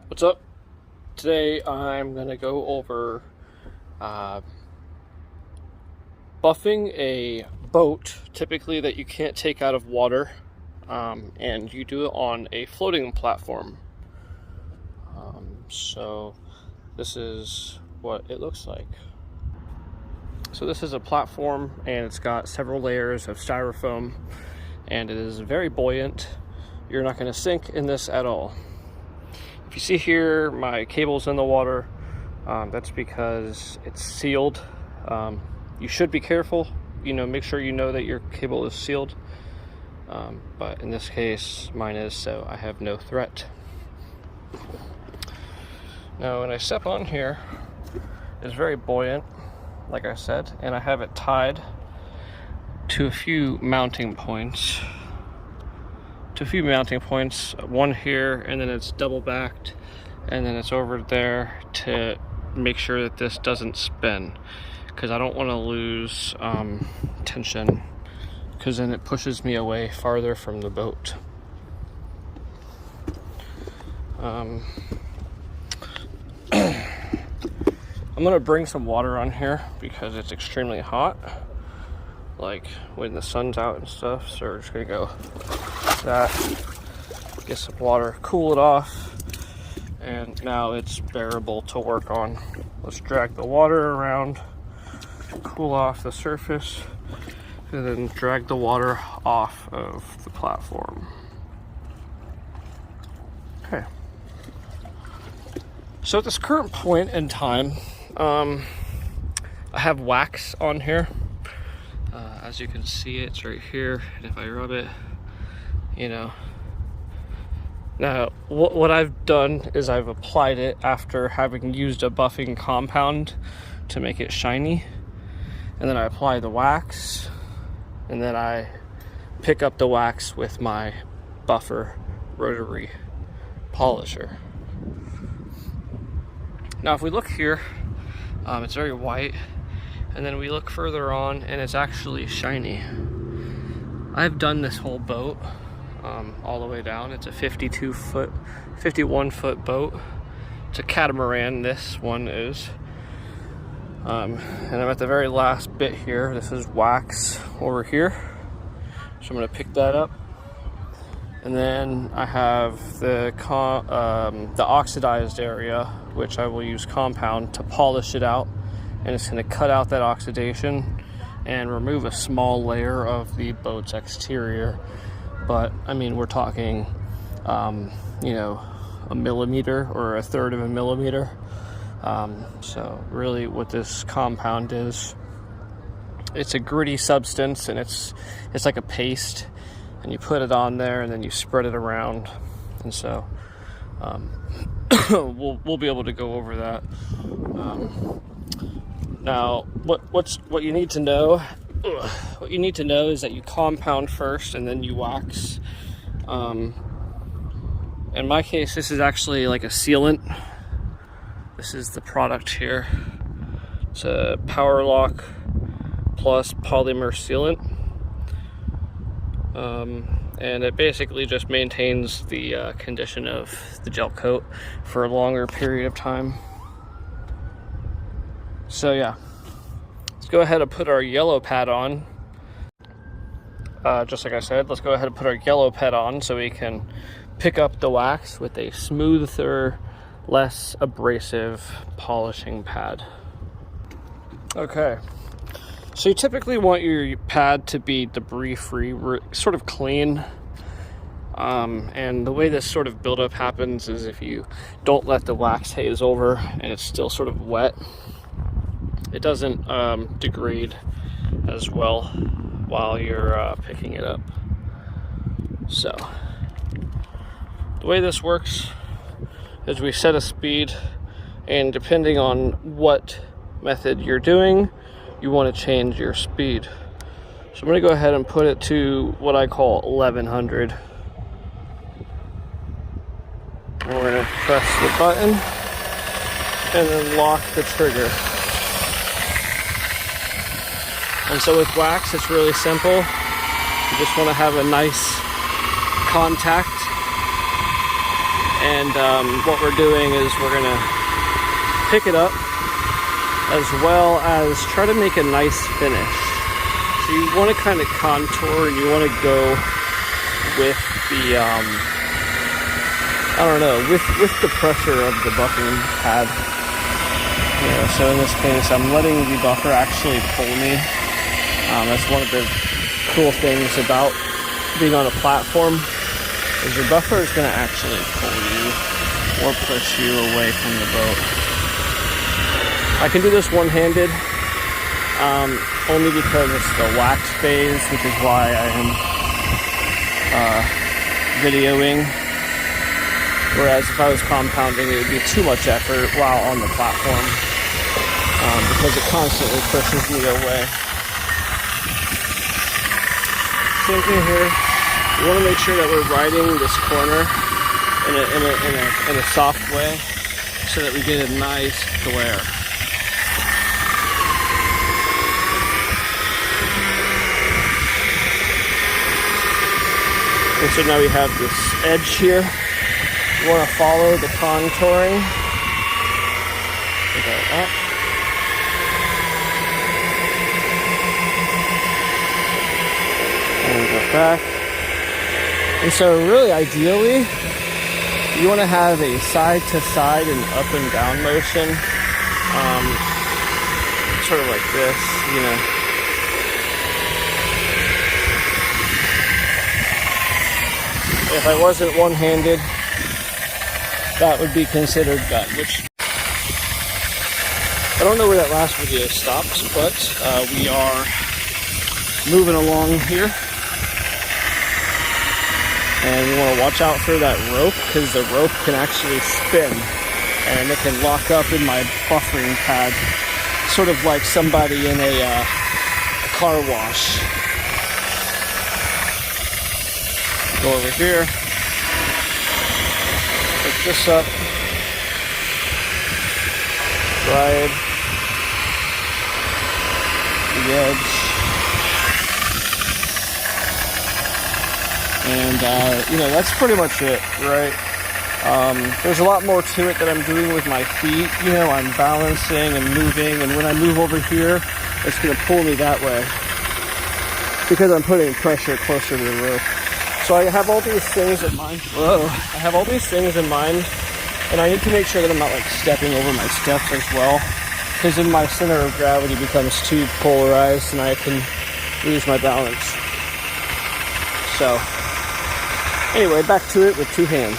What's up? Today I'm going to go over buffing a boat, typically that you can't take out of water, and you do it on a floating platform. So this is what it looks like. So this is a platform and it's got several layers of styrofoam and it is very buoyant. You're not going to sink in this at all. If you see here, my cable's in the water. That's because it's sealed. You should be careful. Make sure you know that your cable is sealed. But in this case, mine is, so I have no threat. Now, when I step on here, it's very buoyant, like I said, and I have it tied to a few mounting points. One here, and then it's double backed, and then it's over there to make sure that this doesn't spin, because I don't want to lose tension, because then it pushes me away farther from the boat. I'm gonna bring some water on here because it's extremely hot, like when the sun's out and stuff. So we're just gonna go that, get some water, cool it off, and now it's bearable to work on. Let's drag the water around, cool off the surface, and then drag the water off of the platform. Okay. So at this current point in time, I have wax on here. As you can see, it's right here, and if I rub it, Now, what I've done is I've applied it after having used a buffing compound to make it shiny, and then I apply the wax, and then I pick up the wax with my buffer rotary polisher. Now, if we look here, it's very white, and then we look further on and it's actually shiny. I've done this whole boat all the way down. It's a 51 foot boat. It's a catamaran, this one is. And I'm at the very last bit here. This is wax over here. So I'm gonna pick that up. And then I have the oxidized area, which I will use compound to polish it out, and it's going to cut out that oxidation and remove a small layer of the boat's exterior. But I mean, we're talking, a millimeter or a third of a millimeter. So really, what this compound is, it's a gritty substance, and it's like a paste. And you put it on there, and then you spread it around, and so we'll be able to go over that. Now, what you need to know? What you need to know is that you compound first, and then you wax. In my case, this is actually like a sealant. This is the product here. It's a PowerLock Plus polymer sealant. And it basically just maintains the condition of the gel coat for a longer period of time. So yeah, let's go ahead and put our yellow pad on. Just like I said, let's go ahead and put our yellow pad on so we can pick up the wax with a smoother, less abrasive polishing pad. Okay. So you typically want your pad to be debris-free, sort of clean. And the way this sort of buildup happens is if you don't let the wax haze over and it's still sort of wet, it doesn't degrade as well while you're picking it up. So the way this works is we set a speed, and depending on what method you're doing, you want to change your speed. So I'm going to go ahead and put it to what I call 1100. And we're going to press the button and then lock the trigger. And so with wax, it's really simple. You just want to have a nice contact And what we're doing is we're gonna pick it up as well as try to make a nice finish. So you want to kind of contour and you want to go with the I don't know, with the pressure of the buffing pad. You know, so in this case, I'm letting the buffer actually pull me. That's one of the cool things about being on a platform, is your buffer is going to actually pull you or push you away from the boat. I can do this one-handed, only because it's the wax phase, which is why I am videoing. Whereas if I was compounding, it would be too much effort while on the platform, because it constantly pushes me away. Same thing here. We want to make sure that we're riding this corner in a soft way, so that we get a nice glare. And so now we have this edge here. You want to follow the contouring. Go up. And go back. And so really ideally, you want to have a side to side and up and down motion. Sort of like this, you know. If I wasn't one-handed, that would be considered done, which I don't know where that last video stopped, but we are moving along here. And we want to watch out for that rope, because the rope can actually spin and it can lock up in my buffering pad, sort of like somebody in a car wash. Go over here, pick this up, ride the edge, and you know, that's pretty much it, right? There's a lot more to it that I'm doing with my feet. You know, I'm balancing and moving, and when I move over here, it's going to pull me that way because I'm putting pressure closer to the rope. So I have all these things in mind. I have all these things in mind, and I need to make sure that I'm not like stepping over my steps as well, because then my center of gravity becomes too polarized and I can lose my balance. So anyway, back to it with two hands.